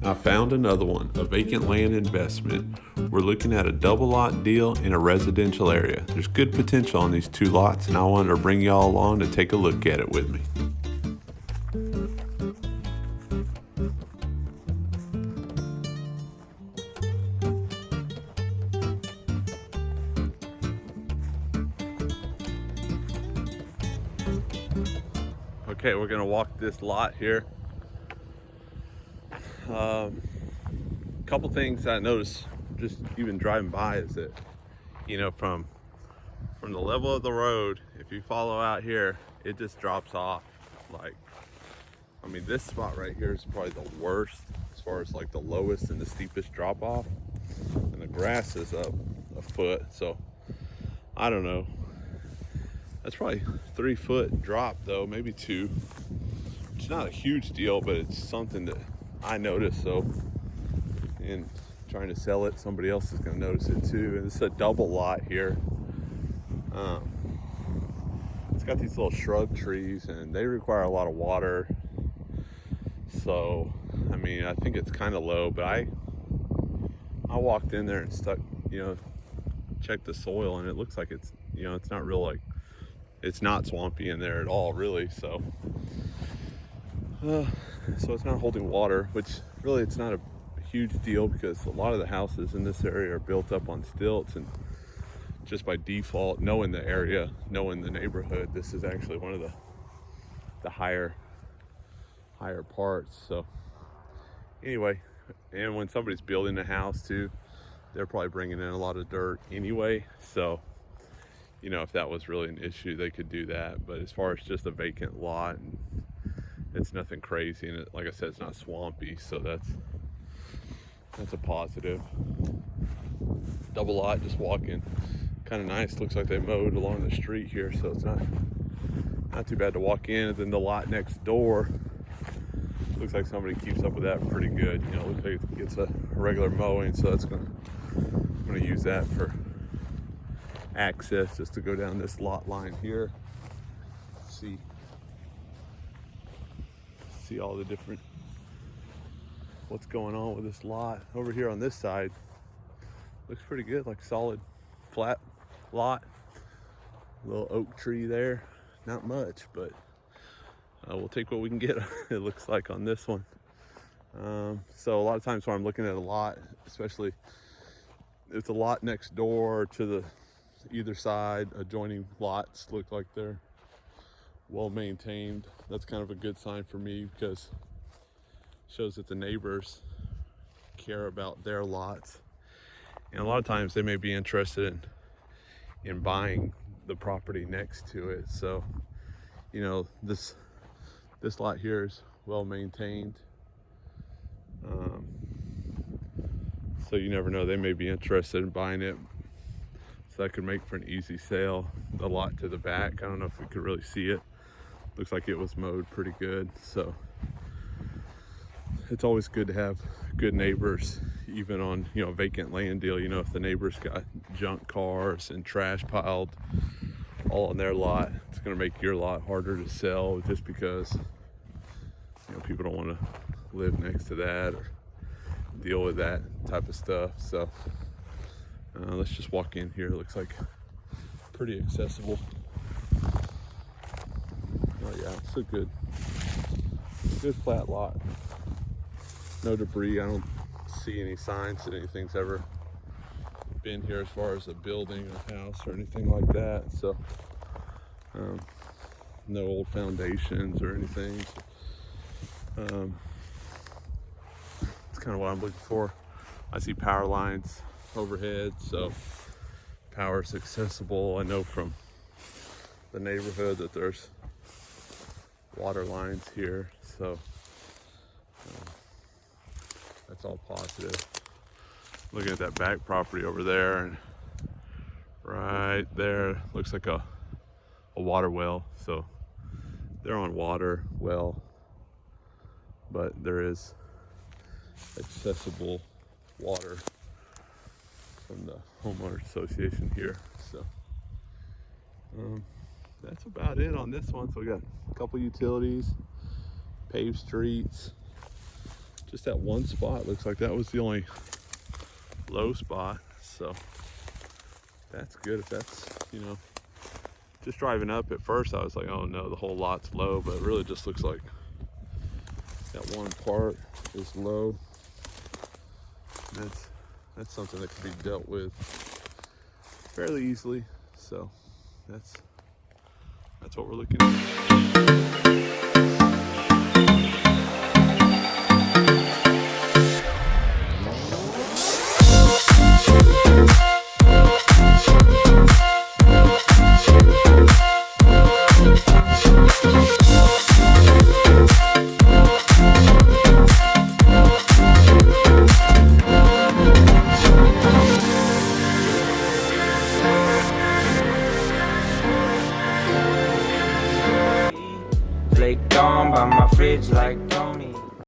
I found another one, a vacant land investment. We're looking at a double lot deal in a residential area. There's good potential on these two lots, and I wanted to bring y'all along to take a look at it with me. Okay, we're gonna walk this lot here. Couple things I noticed just even driving by is that, from the level of the road, if you follow out here, it just drops off. This spot right here is probably the worst as far as like the lowest and the steepest drop off, and the grass is up a foot. So I don't know. That's probably 3 foot drop though, maybe 2. It's not a huge deal, but it's something that I noticed. So, and trying to sell it, somebody else is going to notice it too. And it's a double lot here. It's got these little shrub trees, and they require a lot of water. So, I think it's kind of low, but I walked in there and checked the soil, and it looks like it's, it's not real, it's not swampy in there at all, really. So it's not holding water, which really it's not a huge deal because a lot of the houses in this area are built up on stilts, and just by default, knowing the area, knowing the neighborhood, this is actually one of the higher parts. So anyway, and when somebody's building a house too, they're probably bringing in a lot of dirt anyway. So if that was really an issue, they could do that. But as far as just a vacant lot, and it's nothing crazy, and like I said, it's not swampy, so that's a positive. Double lot, just walking, kind of nice. Looks like they mowed along the street here, so it's not too bad to walk in. And then the lot next door looks like somebody keeps up with that pretty good. Looks like it gets a regular mowing, so I'm gonna use that for access, just to go down this lot line here, see all the different what's going on with this lot. Over here on this side looks pretty good, like solid flat lot. Little oak tree there, not much, but we'll take what we can get. It looks like on this one. So a lot of times when I'm looking at a lot, especially if the lot next door to the either side adjoining lots look like they're well maintained, that's kind of a good sign for me, because it shows that the neighbors care about their lots. And a lot of times they may be interested in buying the property next to it. So this lot here is well maintained. So you never know, they may be interested in buying it. So that could make for an easy sale. The lot to the back, I don't know if we could really see it. Looks like it was mowed pretty good. So it's always good to have good neighbors, even on a vacant land deal. If the neighbors got junk cars and trash piled all on their lot, it's going to make your lot harder to sell, just because people don't want to live next to that or deal with that type of stuff. So let's just walk in here. It looks like pretty accessible. Oh yeah, it's a good flat lot. No debris. I don't see any signs that anything's ever been here as far as a building or house or anything like that. So no old foundations or anything. It's kind of what I'm looking for. I see power lines overhead, so power is accessible. I know from the neighborhood that there's water lines here, so that's all positive. Looking at that back property over there, and right there looks like a water well. So they're on water well, but there is accessible water from the homeowners association here. So that's about it on this one. So we got a couple utilities, paved streets, just that one spot. Looks like that was the only low spot. So that's good. If that's, just driving up at first, I was like, oh no, the whole lot's low, but it really just looks like that one part is low. That's something that can be dealt with fairly easily. So that's what we're looking at. Flaked on by my fridge like don't